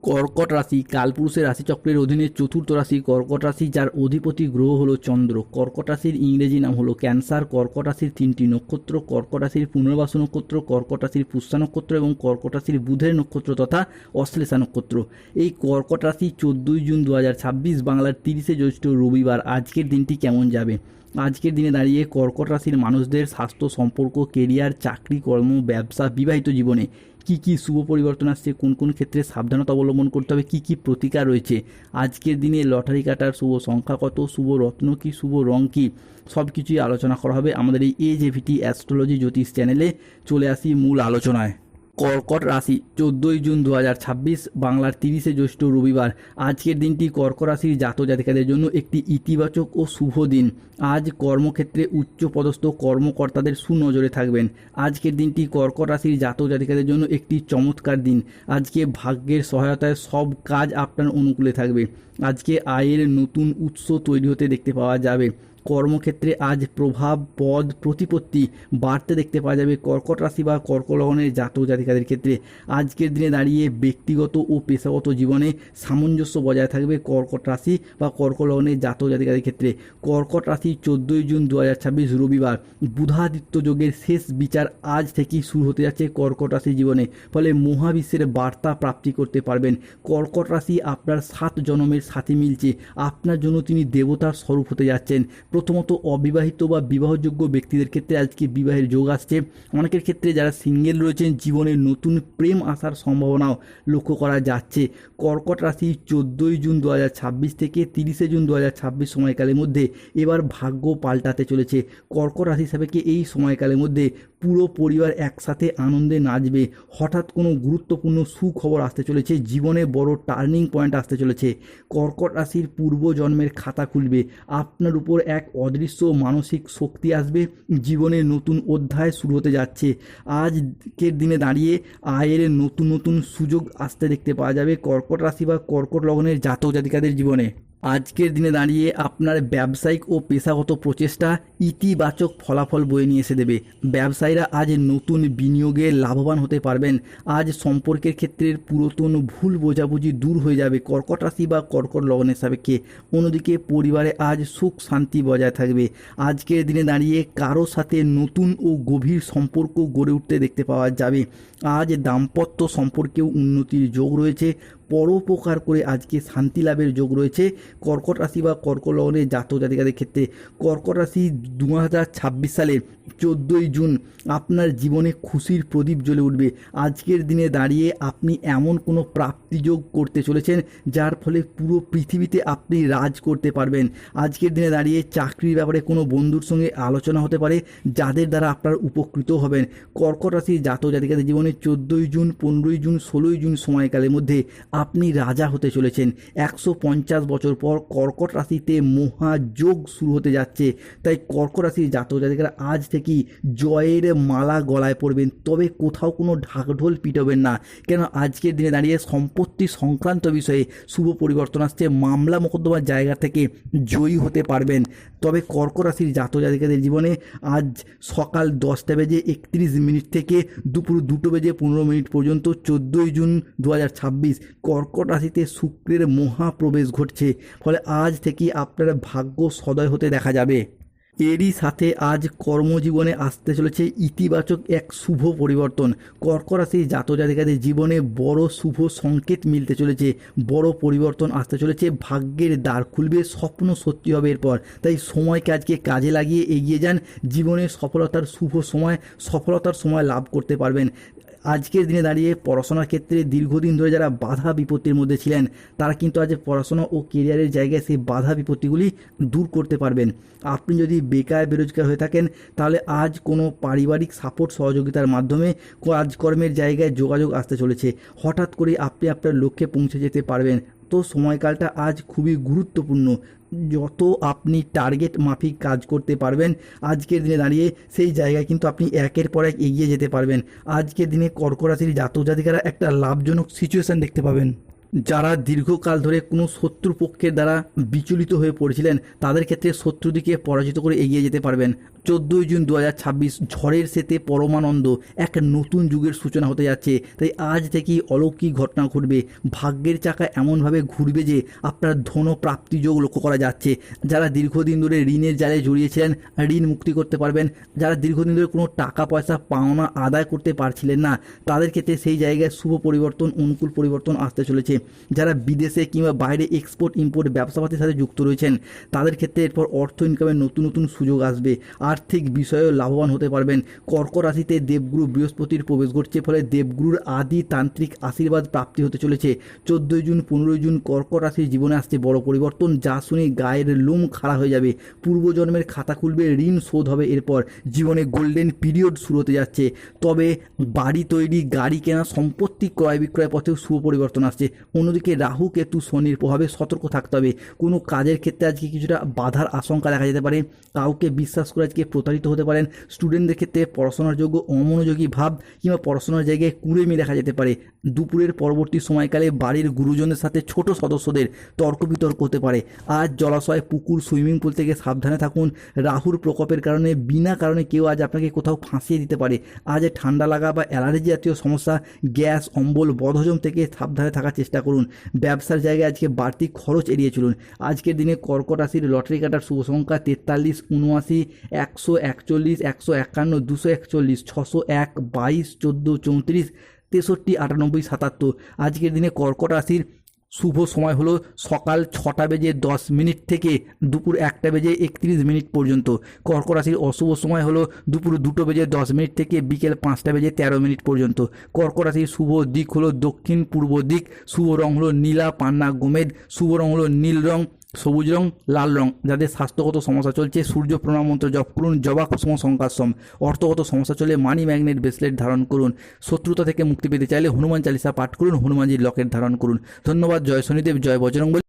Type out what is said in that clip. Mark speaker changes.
Speaker 1: কর্কট রাশি কালপুরুষের রাশিচক্রের অধীনে চতুর্থ রাশি কর্কট রাশি, যার অধিপতি গ্রহ হলো চন্দ্র। কর্কট রাশির ইংরেজি নাম হলো ক্যান্সার। কর্কট রাশির তিনটি নক্ষত্র: কর্কট রাশির পুনর্বাসু নক্ষত্র, কর্কট রাশির পুষ্যা নক্ষত্র এবং কর্কট রাশির বুধের নক্ষত্র তথা অশ্লেষা নক্ষত্র। এই কর্কট রাশি 14ই জুন 2026 বাংলার 30শে জ্যৈষ্ঠ রবিবার আজকের দিনটি কেমন যাবে। আজকের দিনে দাঁড়িয়ে কর্কট রাশির মানুষদের স্বাস্থ্য, সম্পর্ক, কেরিয়ার, চাকরি, কর্ম, ব্যবসা, বিবাহিত জীবনে কি কি শুভ পরিবর্তন আসছে, কোন কোন ক্ষেত্রে সাবধানতা অবলম্বন করতে হবে, কি কি প্রতিকার রয়েছে, আজকের দিনে লটারি কাটার শুভ সংখ্যা কত, শুভ রত্ন কি, শুভ রং কি, সব কিছুই আলোচনা করা হবে আমাদের এই AJVT অ্যাস্ট্রোলজি জ্যোতিষ চ্যানেলে। চলে আসি মূল আলোচনায়। কর্কট রাশি 14ই জুন 2026 বাংলার 30শে জ্যৈষ্ঠ রবিবার আজকের দিনটি কর্কট রাশির জাতক জাতিকাদের জন্য একটি ইতিবাচক ও শুভ দিন। আজ কর্মক্ষেত্রে উচ্চপদস্থ কর্মকর্তাদের সুনজরে থাকবেন। আজকের দিনটি কর্কট রাশির জাতক জাতিকাদের জন্য একটি চমৎকার দিন। আজকে ভাগ্যের সহায়তায় সব কাজ আপনার অনুকূলে থাকবে। আজকে আয়ের নতুন উৎস তৈরি হতে দেখতে পাওয়া যাবে। কর্মক্ষেত্রে আজ প্রভাব, পদ, প্রতিপত্তি বাড়তে দেখতে পাওয়া যাবে কর্কট রাশি বা কর্কট লগ্নের জাতক জাতিকাদের ক্ষেত্রে। আজকের দিনে দাঁড়িয়ে ব্যক্তিগত ও পেশাগত জীবনে সামঞ্জস্য বজায় থাকবে কর্কট রাশি বা কর্কট লগ্নের জাতক জাতিকাদের ক্ষেত্রে। কর্কট রাশি 14ই জুন 2026 রবিবার বুধাদিত্য যোগের শেষ বিচার আজ থেকেই শুরু হতে যাচ্ছে কর্কট রাশির জীবনে। ফলে মহাবিশ্বের বার্তা প্রাপ্তি করতে পারবেন। কর্কট রাশি আপনার 7 জন্মের সাথে মিলছে। আপনার জন্য তিনি দেবতার স্বরূপ হতে যাচ্ছেন। প্রথমত অবিবাহিত বা বিবাহযোগ্য ব্যক্তিদের ক্ষেত্রে আজকে বিবাহের যোগ আসছে। অনেকের ক্ষেত্রে যারা সিঙ্গেল রয়েছেন জীবনে নতুন প্রেম আসার সম্ভাবনাও লক্ষ্য করা যাচ্ছে। কর্কট রাশি 14ই জুন 2026 থেকে 30শে জুন 2026 সময়কালের মধ্যে এবার ভাগ্য পাল্টাতে চলেছে। কর্কট রাশি সাপেক্ষে এই সময়কালের মধ্যে পুরো পরিবার একসাথে আনন্দে নাচবে। হঠাৎ কোনো গুরুত্বপূর্ণ সুখবর আসতে চলেছে। জীবনে বড় টার্নিং পয়েন্ট আসতে চলেছে। কর্কট রাশির পূর্বজন্মের খাতা খুলবে। আপনার উপর এক অদৃশ্য মানসিক শক্তি আসবে। জীবনের নতুন অধ্যায় শুরু হতে যাচ্ছে। আজকের দিনে দাঁড়িয়ে আয়ের নতুন নতুন সুযোগ আসতে দেখতে পাওয়া যাবে কর্কট রাশি বা কর্কট লগ্নের জাতক জাতিকাদের জীবনে। আজকের দিনে দাঁড়িয়ে আপনার ব্যবসায়িক ও পেশাগত প্রচেষ্টা ইতিবাচক ফলাফল বয়ে নিয়ে এসে দেবে। ব্যবসায়ীরা আজ নতুন বিনিয়োগে লাভবান হতে পারবেন। আজ সম্পর্কের ক্ষেত্রে পুরাতন ভুল বোঝাবুঝি দূর হয়ে যাবে কর্কট রাশি বা কর্কট লগ্নের সাপেক্ষে। অন্যদিকে পরিবারে আজ সুখ শান্তি বজায় থাকবে। আজকের দিনে দাঁড়িয়ে কারো সাথে নতুন ও গভীর সম্পর্ক গড়ে উঠতে দেখতে পাওয়া যাবে। আজ দাম্পত্য সম্পর্কেও উন্নতির যোগ রয়েছে। পরোপকার করে আজকে শান্তি লাভের যোগ রয়েছে কর্কট রাশি বা কর্কট লগ্নের জাতক জাতিকাদের ক্ষেত্রে। কর্কট রাশি 2026 সালের 14ই জুন আপনার জীবনে খুশির প্রদীপ জ্বলে উঠবে। আজকের দিনে দাঁড়িয়ে আপনি এমন কোনো প্রাপ্তিযোগ করতে চলেছেন যার ফলে পুরো পৃথিবীতে আপনি রাজ করতে পারবেন। আজকের দিনে দাঁড়িয়ে চাকরির ব্যাপারে কোনো বন্ধুর সঙ্গে আলোচনা হতে পারে যাদের দ্বারা আপনার উপকৃত হবেন। কর্কট রাশির জাতক জাতিকাদের জীবনে 14ই জুন, 15ই জুন, 16ই জুন সময়কালের মধ্যে আপনি রাজা হতে চলেছেন। 150 বছর পর কর্কট রাশিতে মহাযোগ শুরু হতে যাচ্ছে। তাই কর্কট রাশির জাতক জাতিকারা আজ থেকেই জয়ের মালা গলায় পড়বেন। তবে কোথাও কোনো ঢাকঢোল পিটাবেন না, কেন আজকের দিনে দাঁড়িয়ে সম্পত্তি সংক্রান্ত বিষয়ে শুভ পরিবর্তন আসছে। মামলা মোকদ্দমার জায়গা থেকে জয়ী হতে পারবেন। তবে কর্কট রাশির জাতক জাতিকাদের জীবনে আজ সকাল 10টা বেজে 31 মিনিট থেকে দুপুর 2টো বেজে 15 মিনিট পর্যন্ত 14ই জুন 2026 কর্কট রাশিতে শুক্রের মহাপ্রবেশ ঘটছে। ফলে আজ থেকেই আপনার ভাগ্য সদয় হতে দেখা যাবে। এরই সাথে আজ কর্মজীবনে আসতে চলেছে ইতিবাচক এক শুভ পরিবর্তন। কর্কট রাশির জাতক জাতিকাদের জীবনে বড় শুভ সংকেত মিলতে চলেছে। বড় পরিবর্তন আসতে চলেছে। ভাগ্যের দ্বার খুলবে, স্বপ্ন সত্যি হবে এরপর। তাই সময়কে আজকে কাজে লাগিয়ে এগিয়ে যান। জীবনে সফলতার শুভ সময়, সফলতার সময় লাভ করতে পারবেন। আজকের দিনে দাঁড়িয়ে পড়াশোনার ক্ষেত্রে দীর্ঘদিন ধরে যারা বাধা বিপত্তির মধ্যে ছিলেন তারা কিন্তু আজ পড়াশোনা ও কেরিয়ারের জায়গায় সেই বাধা বিপত্তিগুলি দূর করতে পারবেন। আপনি যদি বেকার বেরোজগার হয়ে থাকেন তাহলে আজ কোনো পারিবারিক সাপোর্ট সহযোগিতার মাধ্যমে কাজকর্মের জায়গায় যোগাযোগ আসতে চলেছে। হঠাৎ করে আপনি আপনার লক্ষ্যে পৌঁছে যেতে পারবেন। তো সময়কালটা আজ খুবই গুরুত্বপূর্ণ। যত আপনি টার্গেট মাফিক কাজ করতে পারবেন আজকের দিনে দাঁড়িয়ে সেই জায়গায় কিন্তু আপনি একের পর এক এগিয়ে যেতে পারবেন। আজকের দিনে কর্কট রাশির জাতক জাতিকারা একটা লাভজনক সিচুয়েশান দেখতে পাবেন। যারা দীর্ঘকাল ধরে কোনো শত্রুপক্ষের দ্বারা বিচলিত হয়ে পড়েছিলেন তাদের ক্ষেত্রে শত্রুদিকে পরাজিত করে এগিয়ে যেতে পারবেন। 14ই জুন 2026 ঝড়ের সেতে পরমানন্দ, এক নতুন যুগের সূচনা হতে যাচ্ছে। তাই আজ থেকেই অলৌকিক ঘটনা ঘটবে, ভাগ্যের চাকা এমনভাবে ঘুরবে যে আপনার ধন প্রাপ্তি যোগ লক্ষ্য করা যাচ্ছে। যারা দীর্ঘদিন ধরে ঋণের জালে জড়িয়েছিলেন ঋণ মুক্তি করতে পারবেন। যারা দীর্ঘদিন ধরে কোনো টাকা পয়সা পাওনা আদায় করতে পারছিলেন না তাদের ক্ষেত্রে সেই জায়গায় শুভ পরিবর্তন, অনুকূল পরিবর্তন আসতে চলেছে। যারা বিদেশে কিংবা বাইরে এক্সপোর্ট ইম্পোর্ট ব্যবসাপাতির সাথে যুক্ত রয়েছেন তাদের ক্ষেত্রে এরপর অর্থ ইনকামের নতুন নতুন সুযোগ আসবে, আর্থিক বিষয়েও লাভবান হতে পারবেন। কর্কট রাশিতে দেবগুরু বৃহস্পতির প্রবেশ ঘটছে, ফলে দেবগুরুর আদি তান্ত্রিক আশীর্বাদ প্রাপ্তি হতে চলেছে। 14ই জুন 15ই জুন কর্কট রাশির জীবনে আসছে বড় পরিবর্তন, যা শুনে গায়ের লোম খাড়া হয়ে যাবে। পূর্বজন্মের খাতা খুলবে, ঋণ শোধ হবে, এরপর জীবনে গোল্ডেন পিরিয়ড শুরু হতে যাচ্ছে। তবে বাড়ি তৈরি, গাড়ি কেনা, সম্পত্তি ক্রয় বিক্রয় পথেও শুভ পরিবর্তন আসছে। অন্যদিকে রাহু কেতু শনির প্রভাবে সতর্ক থাকতে হবে। কোনো কাজের ক্ষেত্রে আজকে কিছুটা বাধার আশঙ্কা দেখা যেতে পারে, কাউকে বিশ্বাস করে আজকে প্রতারিত হতে পারেন। স্টুডেন্টদের ক্ষেত্রে পড়াশোনার যোগ্য অমনোযোগী ভাব কিংবা পড়াশোনার জায়গায় কুড়েমি দেখা যেতে পারে। দুপুরের পরবর্তী সময়কালে বাড়ির গুরুজনদের সাথে ছোট সদস্যদের তর্ক বিতর্ক হতে পারে। আজ জলাশয়, পুকুর, সুইমিং পুল থেকে সাবধানে থাকুন। রাহুর প্রকোপের কারণে বিনা কারণে কেউ আজ আপনাকে কোথাও ফাঁসিয়ে দিতে পারে। আজ ঠান্ডা লাগা বা অ্যালার্জি জাতীয় সমস্যা, গ্যাস, অম্বল, বদহজম থেকে সাবধানে থাকার চেষ্টা করুন। ব্যবসার জায়গায় আজকে বাড়তি খরচ এড়িয়ে চলুন। আজকের দিনে কর্কট রাশির লটারি কাটার শুভ সংখ্যা 43, 79, 141, 151, 241, 601, 22, 14, 34, 63, 98, 77। আজকের দিনে কর্কট রাশির শুভ সময় হলো সকাল 6:10 থেকে দুপুর 1:31 পর্যন্ত। কর্কট রাশির অশুভ সময় হলো দুপুর 2:10 থেকে বিকেল 5:13 পর্যন্ত। কর্কট রাশির শুভ দিক হলো দক্ষিণ পূর্ব দিক। শুভ রং হলো নীলা, পান্না, গোমেদ। শুভ রং হলো নীল রং, সবুজ রং, লাল রং। যাদের স্বাস্থ্যগত সমস্যা চলছে সূর্য প্রণাম মন্ত্র জপ করুন, জবা কুসুম সংকাশম। অর্থগত সমস্যা চলে মানি ম্যাগনেট ব্রেসলেট ধারণ করুন। শত্রুতা থেকে মুক্তি পেতে চাইলে হনুমান চালিসা পাঠ করুন, হনুমানজির লকেট ধারণ করুন। ধন্যবাদ। জয় শনিদেব, জয় বজরংবলী।